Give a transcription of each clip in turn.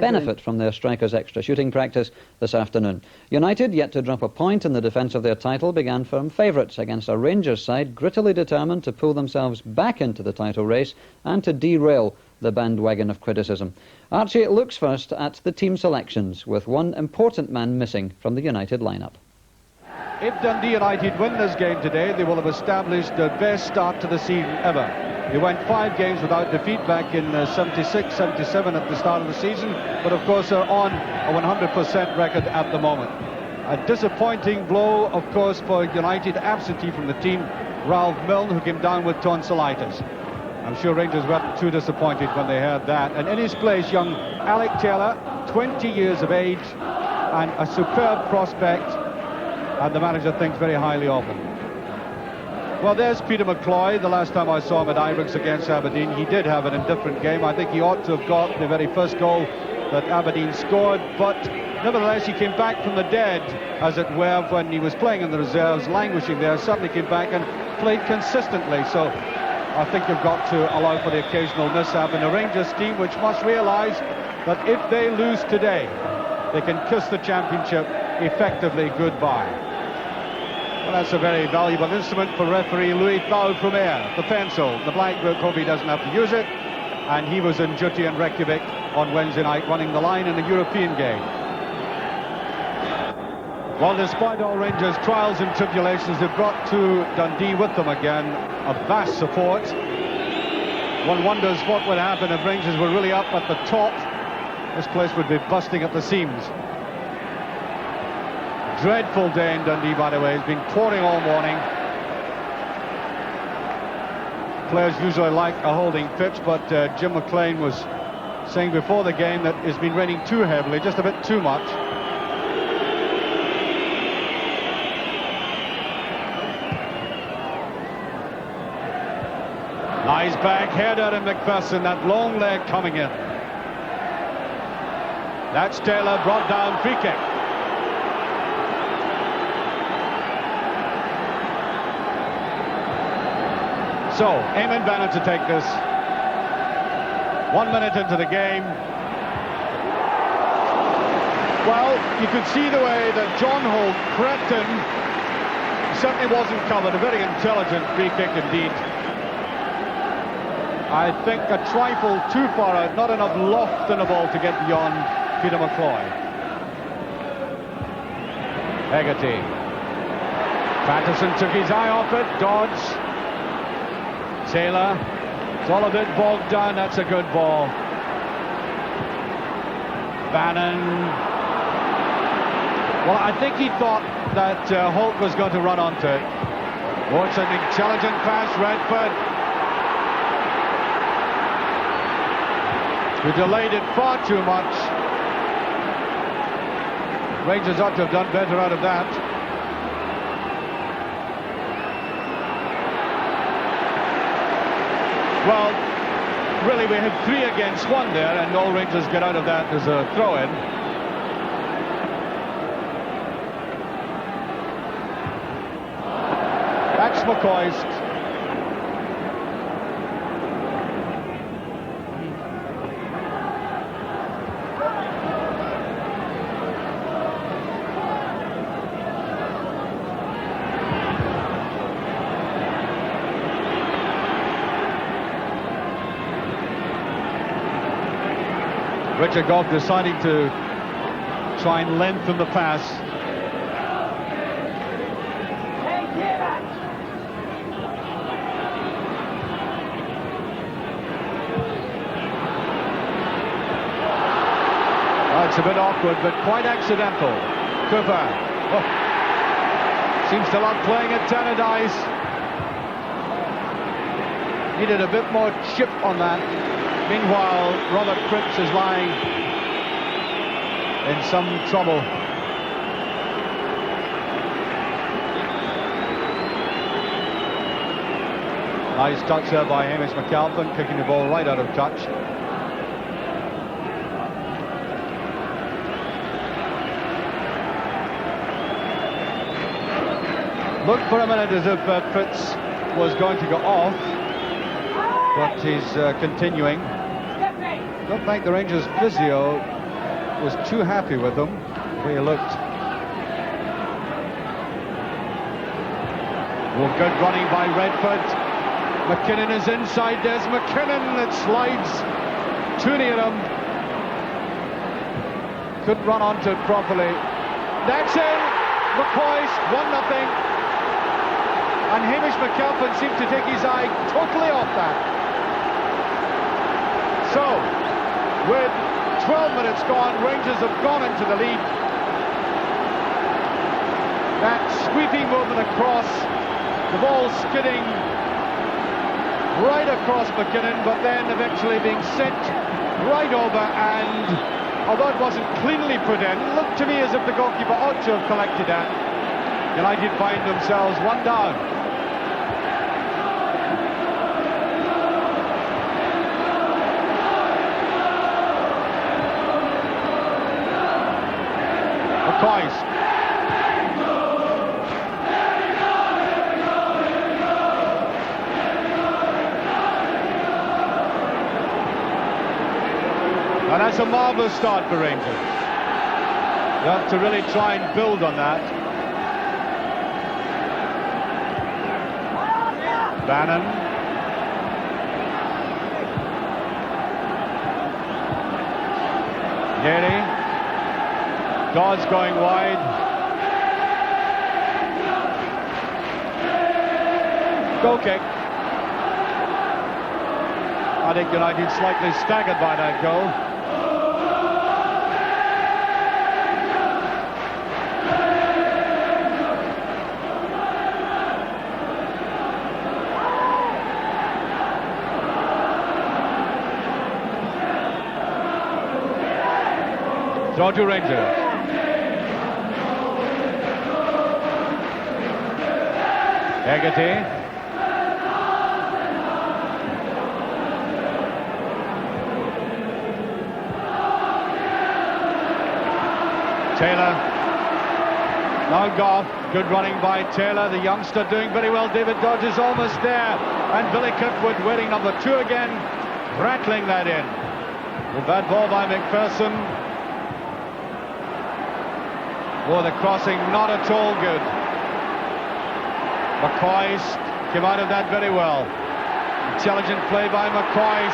benefit from their strikers' extra shooting practice this afternoon. United, yet to drop a point in the defence of their title, began firm favourites against a Rangers side grittily determined to pull themselves back into the title race and to derail the bandwagon of criticism. Archie looks first at the team selections, with one important man missing from the United lineup. If Dundee United win this game today, they will have established the best start to the season ever. They went 5 games without defeat back in 76, 77 at the start of the season, but of course they're on a 100% record at the moment. A disappointing blow, of course, for United, absentee from the team, Ralph Milne, who came down with tonsillitis. I'm sure Rangers weren't too disappointed when they heard that. And in his place, young Alec Taylor, 20 years of age, and a superb prospect, and the manager thinks very highly of him. Well, there's Peter McCloy. The last time I saw him at Ibrox against Aberdeen, he did have an indifferent game. I think he ought to have got the very first goal that Aberdeen scored, but nevertheless he came back from the dead, as it were, when he was playing in the reserves, languishing there, suddenly came back and played consistently. So I think you've got to allow for the occasional mishap in the Rangers team, which must realise that if they lose today, they can kiss the championship effectively goodbye. Well, that's a very valuable instrument for referee Louis Thau-Frumière, the pencil. The Black Book, hope he doesn't have to use it. And he was in duty in Reykjavik on Wednesday night, running the line in a European game. Well, despite all Rangers' trials and tribulations, they've brought to Dundee with them again a vast support. One wonders what would happen if Rangers were really up at the top. This place would be busting at the seams. Dreadful day in Dundee, by the way. It's been pouring all morning. Players usually like a holding pitch, but Jim McLean was saying before the game that it's been raining too heavily, just a bit too much. Nice back header in McPherson, that long leg coming in. That's Taylor, brought down, free kick. So, Eamon Bennett to take this. 1 minute into the game. Well, you could see the way that John Holt crept in. Certainly wasn't covered. A very intelligent free kick indeed. I think a trifle too far out. Not enough loft in the ball to get beyond Peter McCloy. Hegarty. Patterson took his eye off it. Dodds. Taylor, it's all a bit bogged down. That's a good ball. Bannon. Well, I think he thought that Holt was going to run onto it. Oh, it's an intelligent pass, Redford. Who delayed it far too much. Rangers ought to have done better out of that. Well, really, we had 3 against 1 there, and all Rangers get out of that as a throw-in. That's McCoist. Richard Goff deciding to try and lengthen the pass. Oh, it's a bit awkward, but quite accidental. Cooper. Oh. Seems to love playing at Tannadice. Needed a bit more chip on that. Meanwhile, Robert Cripps is lying in some trouble. Nice touch there by Hamish McAlpin, kicking the ball right out of touch. Looked for a minute as if Fritz was going to go off, but he's continuing. Don't think the Rangers physio was too happy with them, the way he looked. Well, good running by Redford. McKinnon is inside. There's McKinnon. It slides too near him. Couldn't run onto it properly. That's in. McCoy's 1-0. And Hamish McElpin seemed to take his eye totally off that. So, with 12 minutes gone, Rangers have gone into the lead. That sweeping movement across, the ball skidding right across McKinnon, but then eventually being sent right over, and although it wasn't cleanly put in, it looked to me as if the goalkeeper ought to have collected that. United find themselves one down. McCoy's. And that's a marvellous start for Rangers. You have to really try and build on that. Bannon. Nearly. Dodds going wide. Goal kick. I think United slightly staggered by that goal. Throw to Rangers. Hegarty. Taylor. Now Goff. Good running by Taylor. The youngster doing very well. David Dodge is almost there. And Billy Kirkwood wearing number 2 again. Rattling that in. The bad ball by McPherson. Oh, the crossing not at all good. McCoy's came out of that very well. Intelligent play by McCoy's.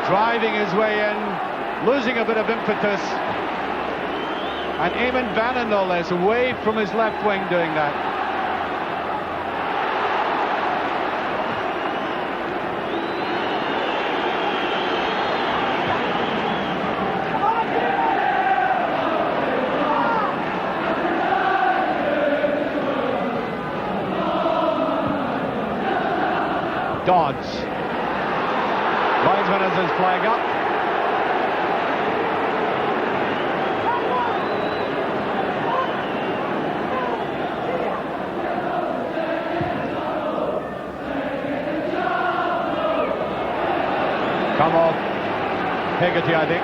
Driving his way in, losing a bit of impetus. And Eamon Bannon, no less, away from his left wing doing that. Dodds. Linesman has his flag up. Come off. Hegarty, I think.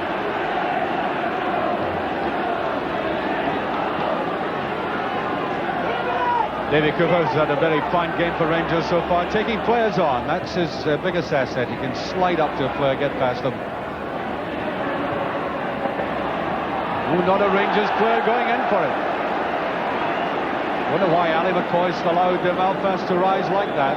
Davy Cooper's had a very fine game for Rangers so far, taking players on. That's his biggest asset. He can slide up to a player, get past them. Ooh, not a Rangers player going in for it. Wonder why Ali McCoy's allowed Malpass to rise like that.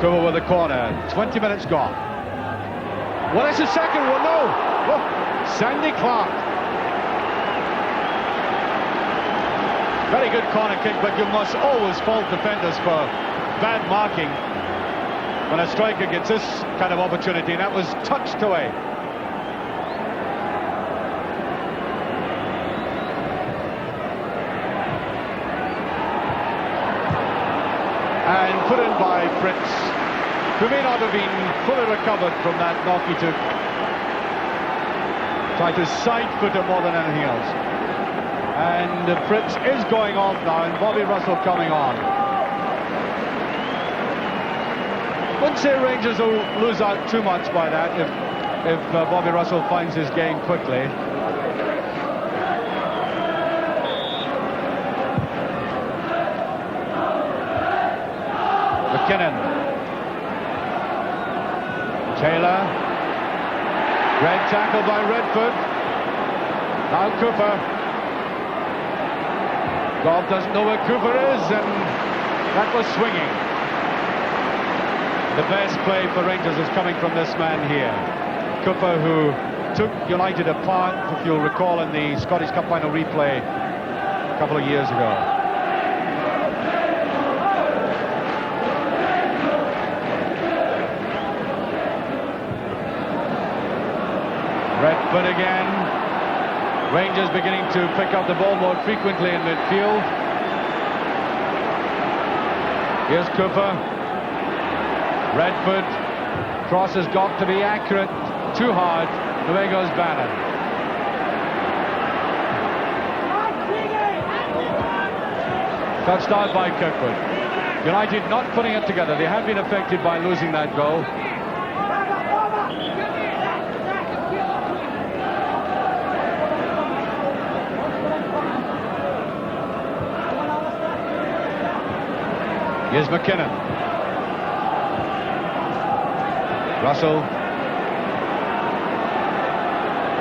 Cooper with the corner. 20 minutes gone. Well, it's the second one. No. Oh, Sandy Clark. Very good corner kick, but you must always fault defenders for bad marking when a striker gets this kind of opportunity, and that was touched away. And put in by Fritz, who may not have been fully recovered from that knock he took. Tried to side foot it more than anything else. And Fritz is going off now, and Bobby Russell coming on. Wouldn't say Rangers will lose out too much by that if Bobby Russell finds his game quickly. McKinnon. Taylor. Great tackle by Redford. Now Cooper. Gobb doesn't know where Cooper is, and that was swinging. The best play for Rangers is coming from this man here. Cooper, who took United apart, if you'll recall, in the Scottish Cup final replay a couple of years ago. Redford again. Rangers beginning to pick up the ball more frequently in midfield. Here's Cooper. Redford. Cross has got to be accurate. Too hard. Away goes Bannon. Touched out by Kirkwood. United not putting it together. They have been affected by losing that goal. Here's McKinnon. Russell.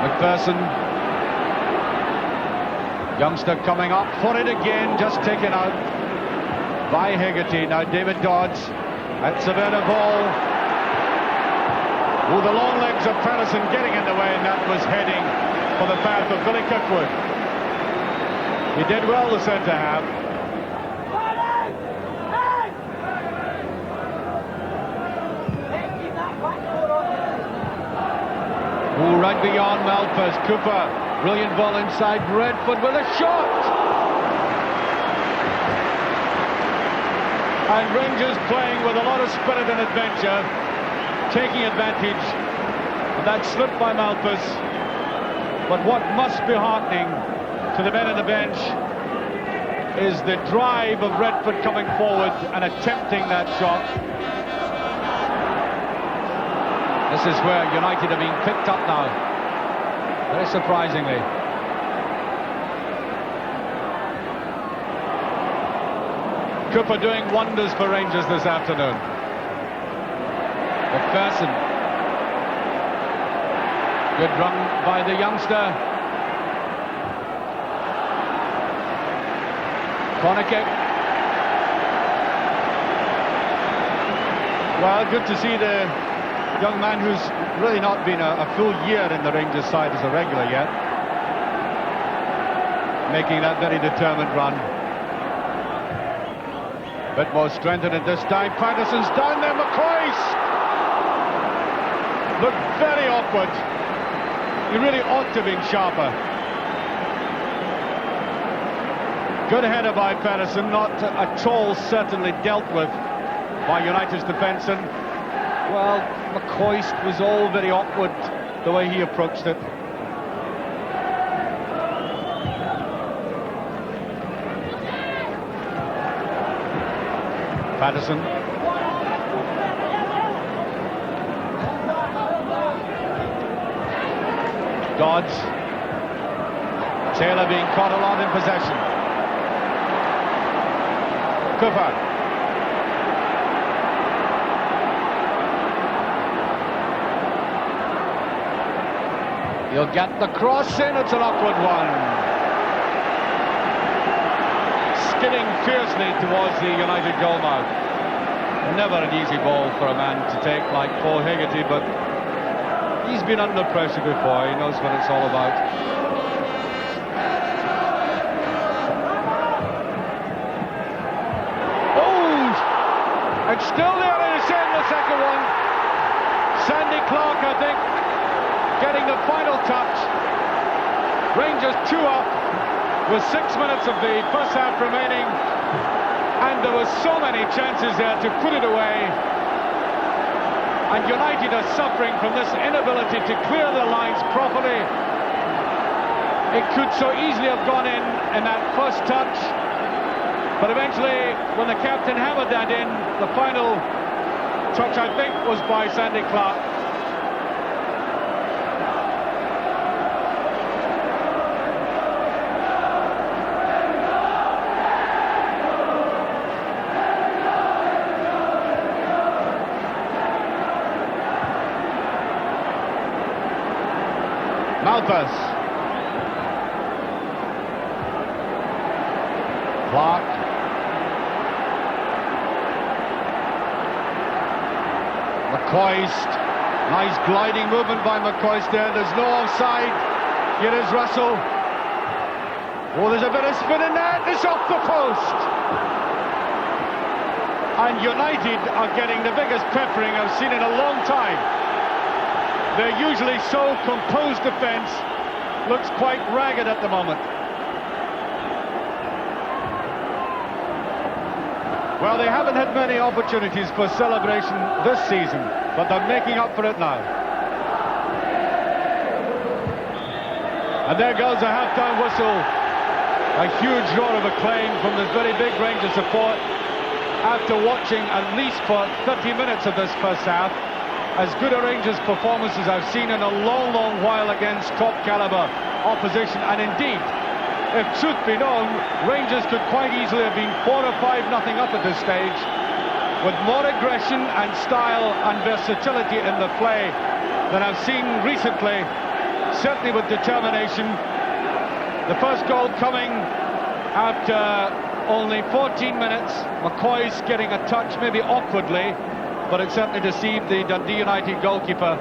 McPherson. Youngster coming up for it again, just taken out by Hegarty. Now David Dodds. That's a better ball. Oh, the long legs of Patterson getting in the way, and that was heading for the path of Billy Kirkwood. He did well, the centre half. Oh, right beyond Malpas. Cooper, brilliant ball inside. Redford with a shot. And Rangers playing with a lot of spirit and adventure, taking advantage of that slip by Malpas. But what must be heartening to the men on the bench is the drive of Redford coming forward and attempting that shot. This is where United are being picked up now, very surprisingly. Cooper doing wonders for Rangers this afternoon. McPherson. Good run by the youngster. Corner kick. Well, good to see the young man who's really not been a full year in the Rangers side as a regular yet, making that very determined run. Bit more strength in it this time. Patterson's down there. McCoist looked very awkward. He really ought to have been sharper. Good header by Patterson, not at all certainly dealt with by United's defence, and well, McCoist was all very awkward the way he approached it. Patterson. Dodds. Taylor being caught a lot in possession. Cooper. He'll get the cross in. It's an awkward one. Skidding fiercely towards the United goal mouth. Never an easy ball for a man to take like Paul Hegarty, but he's been under pressure before. He knows what it's all about. Oh! And still there it is in the second one. Sandy Clark, I think, getting the final touch. Rangers 2 up with 6 minutes of the first half remaining, and there were so many chances there to put it away, and United are suffering from this inability to clear the lines properly. It could so easily have gone in that first touch, but eventually when the captain hammered that in, the final touch I think was by Sandy Clark. Malpas. Clark. McCoist. Nice gliding movement by McCoist there. There's no offside. Here is Russell. Oh, there's a bit of spin in there. It's off the post. And United are getting the biggest peppering I've seen in a long time. Their usually so composed defence looks quite ragged at the moment. Well, they haven't had many opportunities for celebration this season, but they're making up for it now. And there goes a half-time whistle. A huge roar of acclaim from this very big Rangers support after watching at least for 30 minutes of this first half. As good a Rangers performance as I've seen in a long, long while against top-caliber opposition. And indeed, if truth be known, Rangers could quite easily have been 4 or 5-0 up at this stage, with more aggression and style and versatility in the play than I've seen recently, certainly with determination. The first goal coming after only 14 minutes. McCoy's getting a touch, maybe awkwardly, but it certainly deceived the Dundee United goalkeeper.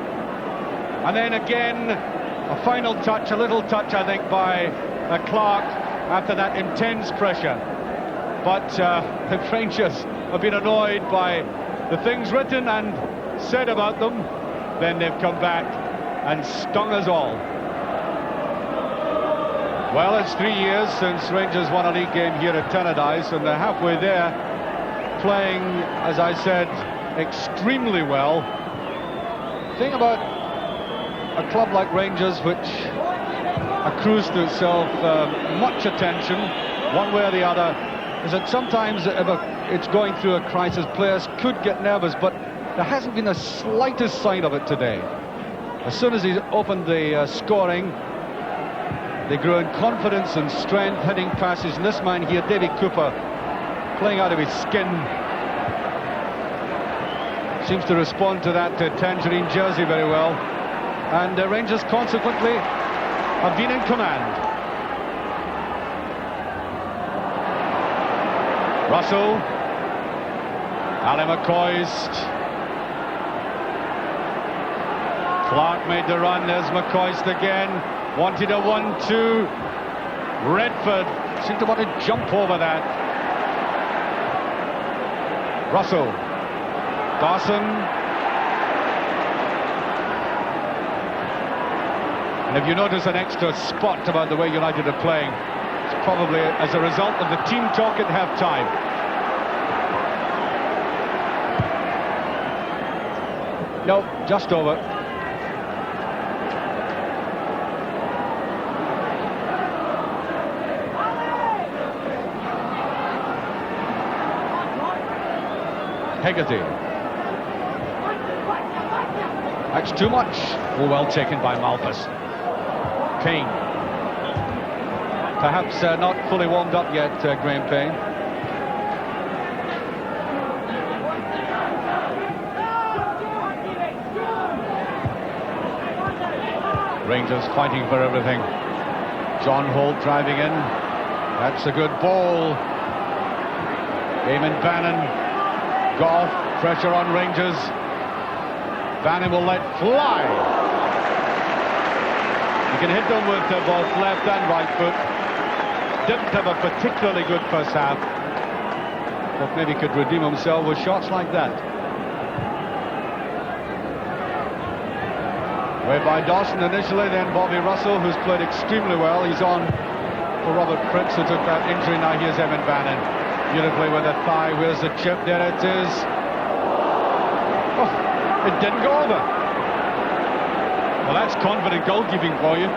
And then again, a final touch, a little touch, I think, by Clark after that intense pressure. But the Rangers have been annoyed by the things written and said about them. Then they've come back and stung us all. Well, it's 3 years since Rangers won a league game here at Tannadice, and they're halfway there, playing, as I said, extremely well. The thing about a club like Rangers, which accrues to itself much attention, one way or the other, is that sometimes if it's going through a crisis, players could get nervous, but there hasn't been the slightest sign of it today. As soon as he opened the scoring, they grew in confidence and strength, heading passes. And this man here, Davy Cooper, playing out of his skin, seems to respond to that tangerine jersey very well. And Rangers consequently have been in command. Russell, Ali McCoist. Clark made the run. There's McCoist again. Wanted a 1-2. Redford seemed to want to jump over that. Russell. Dawson. And if you notice an extra spot about the way United are playing, it's probably as a result of the team talk at half-time. No, just over. Hegarty. That's too much. Oh, well taken by Malpas. Payne. Perhaps not fully warmed up yet, Graham Payne. Rangers fighting for everything. John Holt driving in. That's a good ball. Eamon Bannon. Goff, pressure on Rangers. Bannon will let fly. He can hit them with both left and right foot. Didn't have a particularly good first half, but maybe could redeem himself with shots like that. Way by Dawson initially, then Bobby Russell, who's played extremely well. He's on for Robert Fritz, who took that injury. Now here's Eamon Bannon. Beautifully with a thigh. Where's the chip? There it is. Oh, it didn't go over. Well, that's confident goalkeeping for you.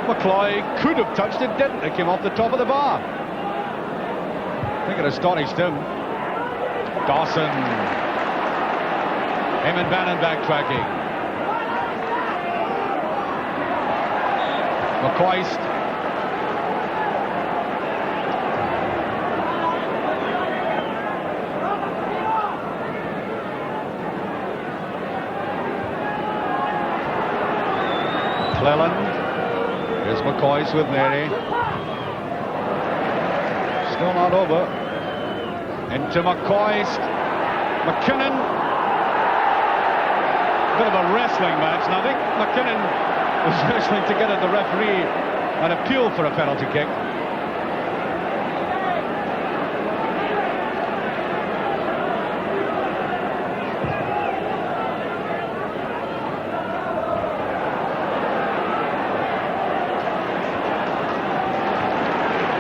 McCloy could have touched it, didn't. It came off the top of the bar. I think it astonished him. Dawson. Eamon Bannon backtracking. McCoist. Cleland. McCoy's with Neri. Still not over. Into McCoy's. McKinnon. Bit of a wrestling match. Now I think McKinnon was wrestling to get at the referee and appeal for a penalty kick.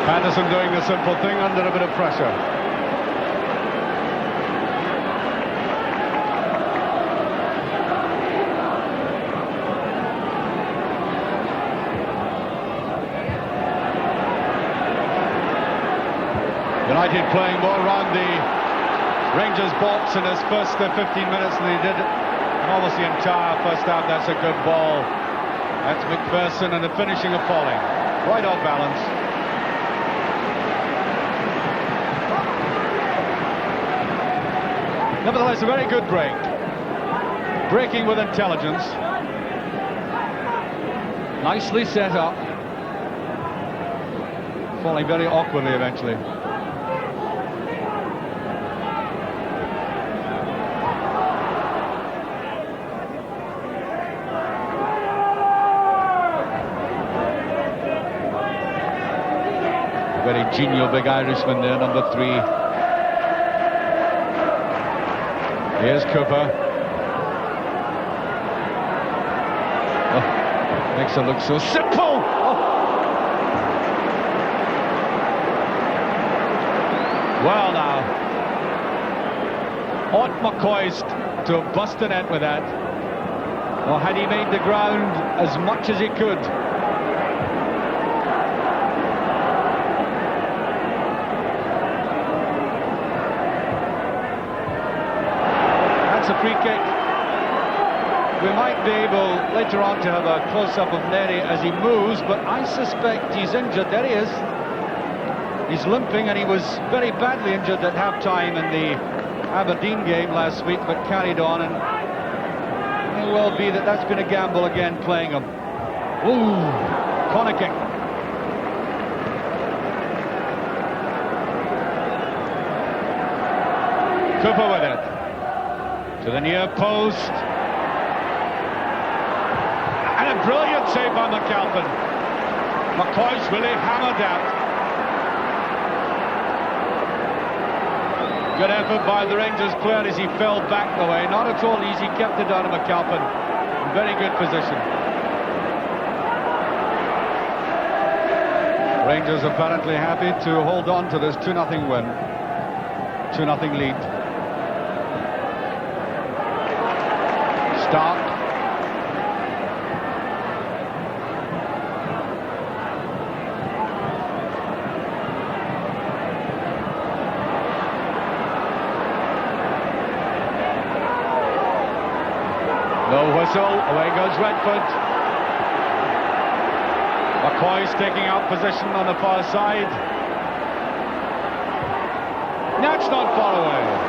Patterson doing the simple thing under a bit of pressure. United playing more around the Rangers box in his first 15 minutes than they did in almost the entire first half. That's a good ball. That's McPherson, and the finishing appalling. Right off balance. Nevertheless, a very good break. Breaking with intelligence. Nicely set up. Falling very awkwardly eventually. Very genial big Irishman there, number 3. Here's Cooper. Oh, makes it look so simple. Oh. Well now, ought McCoy to have busted it with that, or had he made the ground as much as he could? A free kick. We might be able later on to have a close-up of Neri as he moves, but I suspect he's injured. There he is. He's limping, and he was very badly injured at half-time in the Aberdeen game last week, but carried on, and it may well be that that's been a gamble again playing him. Ooh, corner kick. Cooper with it. To the near post. And a brilliant save by McAlpin. McCoy's really hammered out. Good effort by the Rangers player as he fell back the way. Not at all easy, kept it down to McAlpin. Very good position. Rangers apparently happy to hold on to this 2-0 win. 2-0 lead. Stark. No whistle, away goes Redford. McCoy's taking out position on the far side. That's not far away.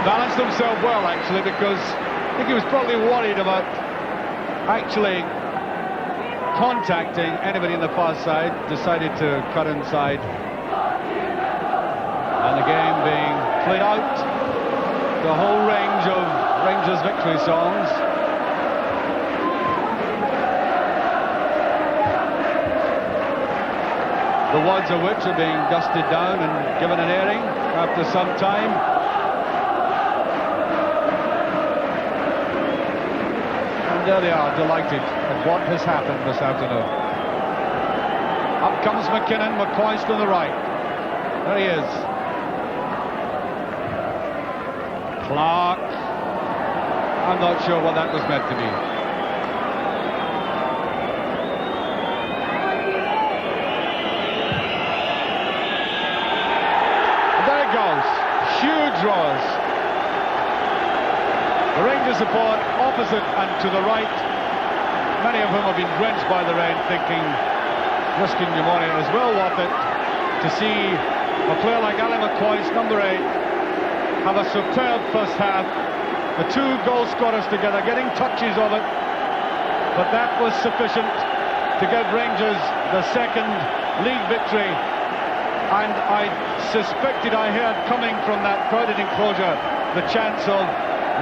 Balanced himself well, actually, because I think he was probably worried about actually contacting anybody in the far side. Decided to cut inside. And the game being played out. The whole range of Rangers victory songs. The words of which are being dusted down and given an airing after some time. There they are, delighted at what has happened this afternoon. Up comes McKinnon, McCoy's to the right. There he is. Clark. I'm not sure what that was meant to be. And there it goes. Huge roars. The Rangers support opposite and to the right. Many of whom have been drenched by the rain, thinking risking pneumonia is well worth it to see a player like Ali McCoy's number 8 have a superb first half. The 2 goal scorers together, getting touches of it, but that was sufficient to give Rangers the second league victory. And I suspected I heard coming from that crowded enclosure the chants of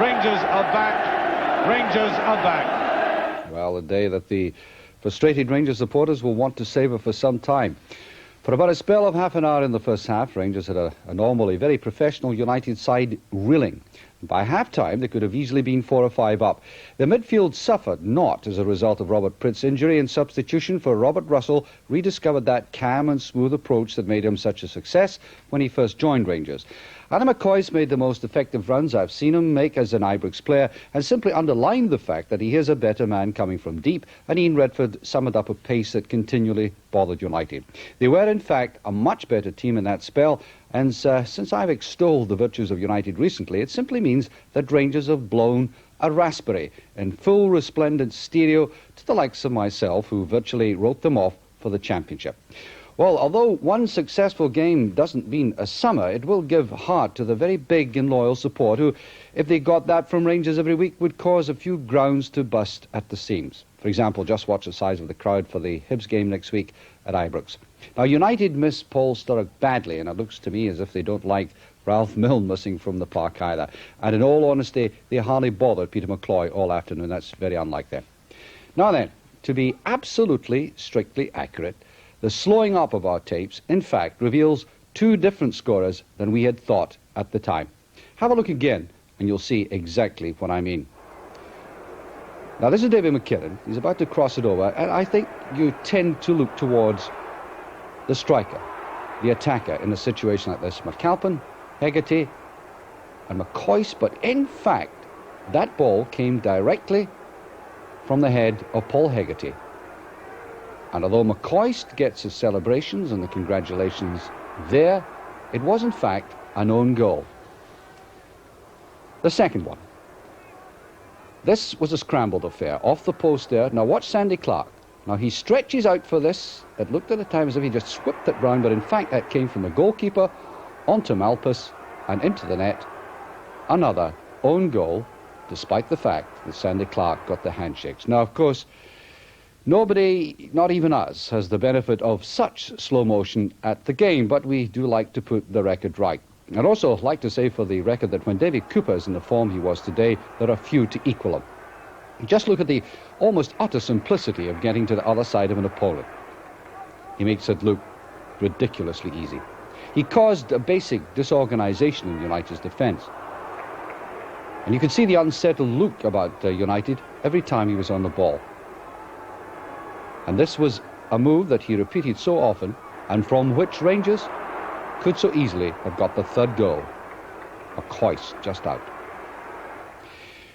Rangers are back, Rangers are back. Well, a day that the frustrated Rangers supporters will want to savour for some time. For about a spell of half an hour in the first half, Rangers had a normally very professional United side reeling. By half-time, they could have easily been 4 or 5 up. The midfield suffered not as a result of Robert Pritt's injury, and substitution for Robert Russell rediscovered that calm and smooth approach that made him such a success when he first joined Rangers. Adam McCoy's made the most effective runs I've seen him make as an Ibrox player, and simply underlined the fact that he is a better man coming from deep, and Ian Redford summoned up a pace that continually bothered United. They were, in fact, a much better team in that spell, and since I've extolled the virtues of United recently, it simply means that Rangers have blown a raspberry in full resplendent stereo to the likes of myself, who virtually wrote them off for the championship. Well, although one successful game doesn't mean a summer, it will give heart to the very big and loyal support who, if they got that from Rangers every week, would cause a few grounds to bust at the seams. For example, just watch the size of the crowd for the Hibs game next week at Ibrox. Now, United miss Paul Sturrock badly, and it looks to me as if they don't like Ralph Milne missing from the park either. And in all honesty, they hardly bothered Peter McCloy all afternoon. That's very unlike them. Now then, to be absolutely, strictly accurate, the slowing up of our tapes, in fact, reveals 2 different scorers than we had thought at the time. Have a look again, and you'll see exactly what I mean. Now, this is David McKinnon. He's about to cross it over, and I think you tend to look towards the striker, the attacker in a situation like this. McAlpin, Hegarty, and McCoist, but in fact, that ball came directly from the head of Paul Hegarty. And although McCoist gets his celebrations and the congratulations there, it was in fact an own goal. The second one. This was a scrambled affair, off the post there. Now watch Sandy Clark. Now he stretches out for this. It looked at the time as if he just swept it round, but in fact that came from the goalkeeper onto Malpas and into the net. Another own goal, despite the fact that Sandy Clark got the handshakes. Now, of course, nobody, not even us, has the benefit of such slow motion at the game, but we do like to put the record right. I'd also like to say for the record that when David Cooper is in the form he was today, there are few to equal him. Just look at the almost utter simplicity of getting to the other side of an opponent. He makes it look ridiculously easy. He caused a basic disorganization in United's defence. And you could see the unsettled look about United every time he was on the ball. And this was a move that he repeated so often, and from which Rangers could so easily have got the third goal. McCoist just out.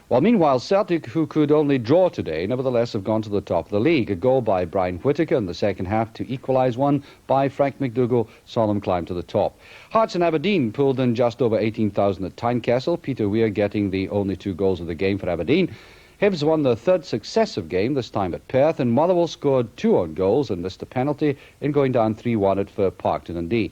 Well, meanwhile, Celtic, who could only draw today, nevertheless have gone to the top of the league. A goal by Brian Whittaker in the second half to equalise, one by Frank McDougall saw them climb to the top. Hearts and Aberdeen pulled in just over 18,000 at Tynecastle, Peter Weir getting the only 2 goals of the game for Aberdeen. Hibs won their 3rd successive game, this time at Perth, and Motherwell scored 2 own goals and missed a penalty in going down 3-1 at Fir Park to Dundee.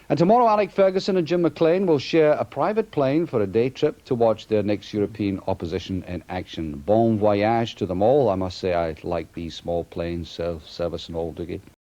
And tomorrow, Alec Ferguson and Jim McLean will share a private plane for a day trip to watch their next European opposition in action. Bon voyage to them all. I must say I like these small planes, service and all, Dougie.